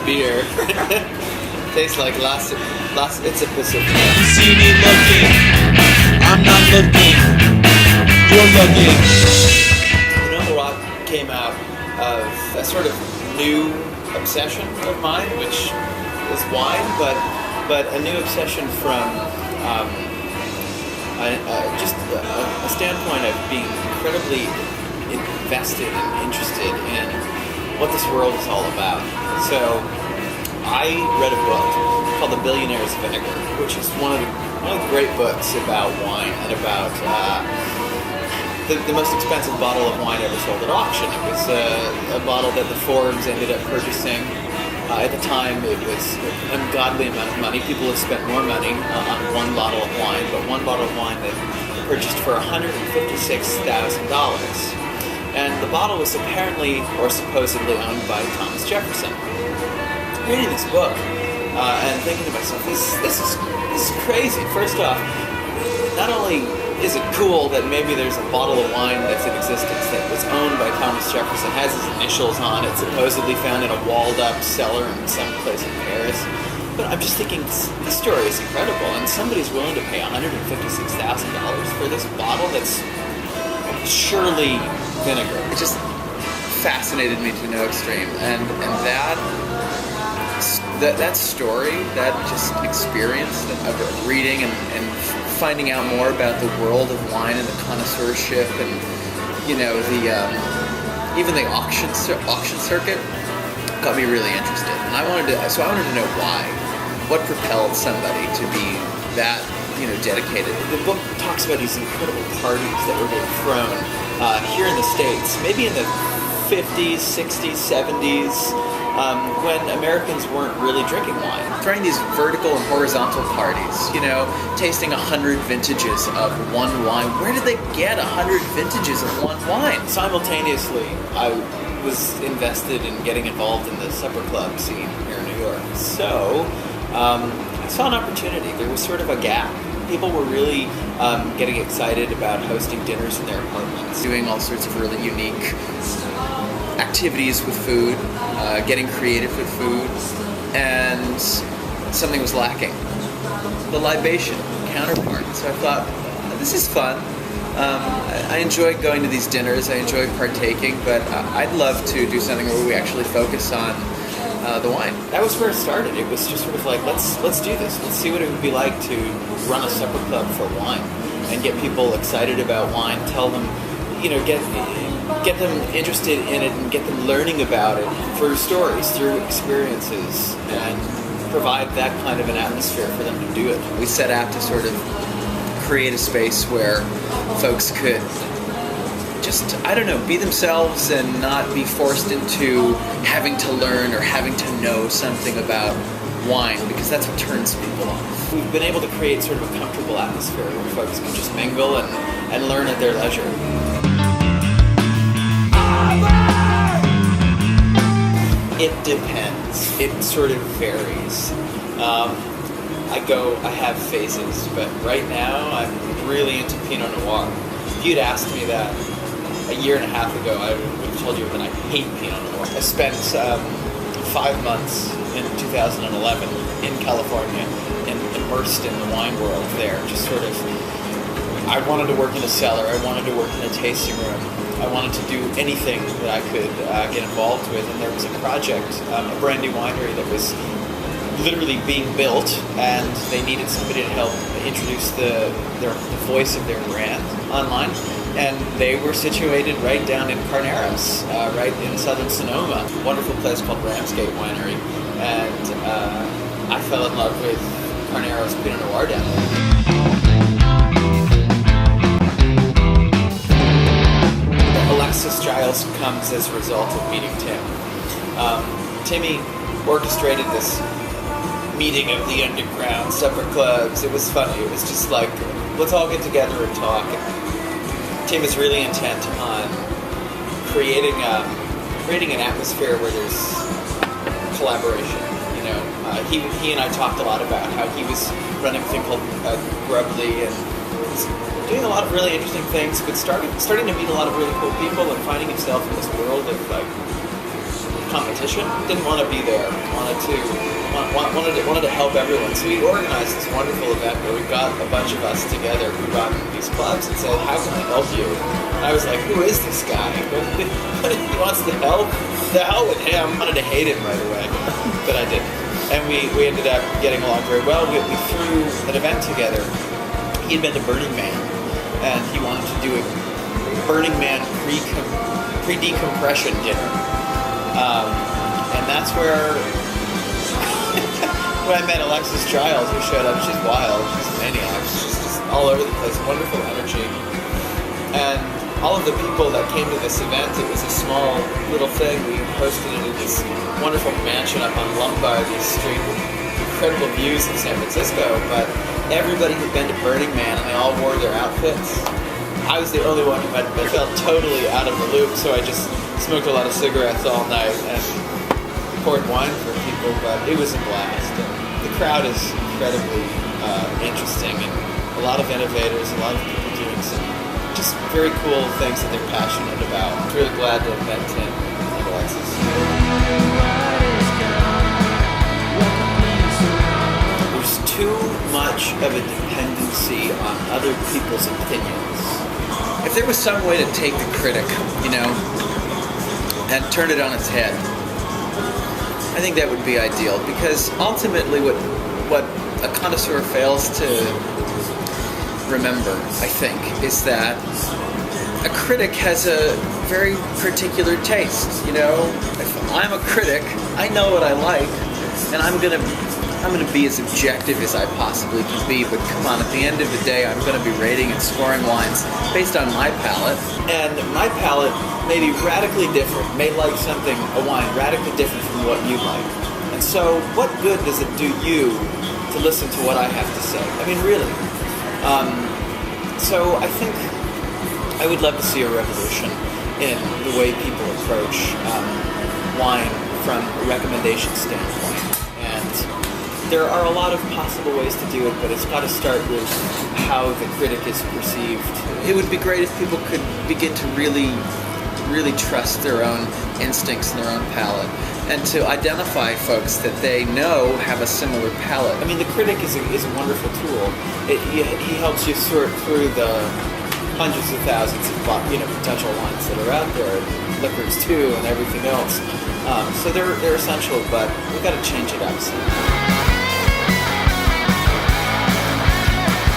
beer. Tastes like Las Pacific. You see me looking, I'm not looking, you're looking. The Rock came out of a sort of new obsession of mine, which is wine, but a new obsession from just a standpoint of being incredibly invested and interested in what this world is all about. So I read a book called The Billionaire's Vinegar, which is one of the great books about wine and about the most expensive bottle of wine ever sold at auction. It was a bottle that the Forbes ended up purchasing. At the time, it was an ungodly amount of money. People have spent more money on one bottle of wine, but one bottle of wine they purchased for $156,000. And the bottle was apparently or supposedly owned by Thomas Jefferson. Reading this book and thinking to myself, this is crazy. First off, not only is it cool that maybe there's a bottle of wine that's in existence that was owned by Thomas Jefferson, has his initials on it, supposedly found in a walled-up cellar in some place in Paris. But I'm just thinking, this story is incredible, and somebody's willing to pay $156,000 for this bottle that's surely vinegar. It just fascinated me to no extreme, and that story, that just experience of reading and finding out more about the world of wine and the connoisseurship and even the auction circuit got me really interested. And I wanted to know why. What propelled somebody to be that dedicated? The book talks about these incredible parties that were being thrown here in the States, maybe in the 50s, 60s, 70s. When Americans weren't really drinking wine. Throwing these vertical and horizontal parties, tasting 100 vintages of one wine. Where did they get 100 vintages of one wine? Simultaneously, I was invested in getting involved in the supper club scene here in New York. So, I saw an opportunity. There was sort of a gap. People were really getting excited about hosting dinners in their apartments, doing all sorts of really unique activities with food, getting creative with food, and something was lacking. The libation counterpart. So I thought, this is fun. I enjoy going to these dinners, I enjoy partaking, but I'd love to do something where we actually focus on the wine. That was where it started. It was just sort of like, let's do this. Let's see what it would be like to run a supper club for wine and get people excited about wine, tell them, get them interested in it and get them learning about it through stories, through experiences, and provide that kind of an atmosphere for them to do it. We set out to sort of create a space where folks could just, be themselves and not be forced into having to learn or having to know something about wine, because that's what turns people off. We've been able to create sort of a comfortable atmosphere where folks can just mingle and learn at their leisure. It depends. It sort of varies. I have phases, but right now I'm really into Pinot Noir. If you'd asked me that a year and a half ago, I would have told you that I hate Pinot Noir. I spent 5 months in 2011 in California and immersed in the wine world there. Just sort of, I wanted to work in a cellar. I wanted to work in a tasting room. I wanted to do anything that I could get involved with, and there was a project, a brand new winery that was literally being built, and they needed somebody to help introduce the voice of their brand online, and they were situated right down in Carneros, right in southern Sonoma. A wonderful place called Ramsgate Winery, and I fell in love with Carneros Pinot Noir down there. Alexis Giles comes as a result of meeting Tim. Timmy orchestrated this meeting of the underground supper clubs. It was funny. It was just like, let's all get together and talk. Tim is really intent on creating an atmosphere where there's collaboration. He and I talked a lot about how he was running a thing called Grubly and doing a lot of really interesting things, but starting to meet a lot of really cool people and finding himself in this world of like competition. Didn't want to be there. Wanted to help everyone. So we organized this wonderful event where we got a bunch of us together who run these clubs and said, "How can I help you?" And I was like, "Who is this guy? He wants to help? The hell with him!" I wanted to hate him right away, but I didn't. And we ended up getting along very well. We threw an event together. He'd been to Burning Man, and he wanted to do a Burning Man pre-decompression dinner. And that's where when I met Alexis Giles, who showed up. She's wild. She's a maniac. She's just all over the place. Wonderful energy. And all of the people that came to this event, it was a small little thing. We hosted it in this wonderful mansion up on Lombardy Street with incredible views of San Francisco. But everybody had been to Burning Man, and they all wore their outfits. I was the only one who had felt totally out of the loop, so I just smoked a lot of cigarettes all night and poured wine for people, but it was a blast. And the crowd is incredibly interesting, and a lot of innovators, a lot of people doing some just very cool things that they're passionate about. I'm really glad to have met Tim and Alexis. There's too much of a dependency on other people's opinions. If there was some way to take the critic, and turn it on its head, I think that would be ideal, because ultimately what a connoisseur fails to remember, I think, is that a critic has a very particular taste. If I'm a critic, I know what I like, and I'm gonna be as objective as I possibly can be, but come on, at the end of the day, I'm gonna be rating and scoring wines based on my palate, and my palate may be radically different, may like a wine radically different from what you like. And so, what good does it do you to listen to what I have to say? I mean, really. So I think I would love to see a revolution in the way people approach wine from a recommendation standpoint. And there are a lot of possible ways to do it, but it's got to start with how the critic is perceived. It would be great if people could begin to really trust their own instincts and their own palate, and to identify folks that they know have a similar palate. I mean, the critic is a wonderful tool. He helps you sort through the hundreds of thousands of potential wines that are out there, liquors too, and everything else. So they're essential, but we've got to change it up some.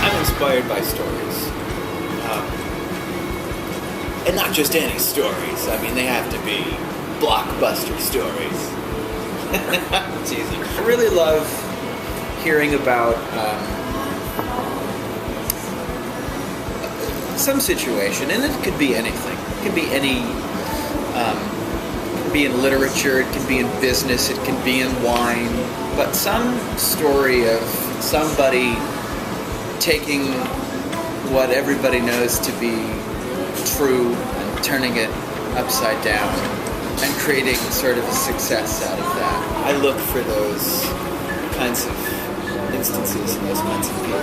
I'm inspired by stories. And not just any stories. I mean, they have to be blockbuster stories. It's easy. I really love hearing about some situation, and it could be anything. It could be any. It can be in literature. It can be in business. It can be in wine. But some story of somebody taking what everybody knows to be true and turning it upside down and creating sort of a success out of that. I look for those kinds of instances and those kinds of people.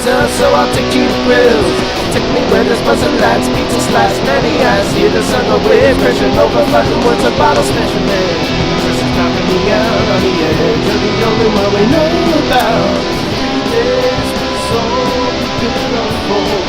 So I'll take you to grills. Take me where there's buzzing lights, pizza slice, many eyes. Hear the sun go with pressure over fucking words of bottle smashing man. This is knocking me out on the edge. You're the only one we know about. 3 days, so we can afford.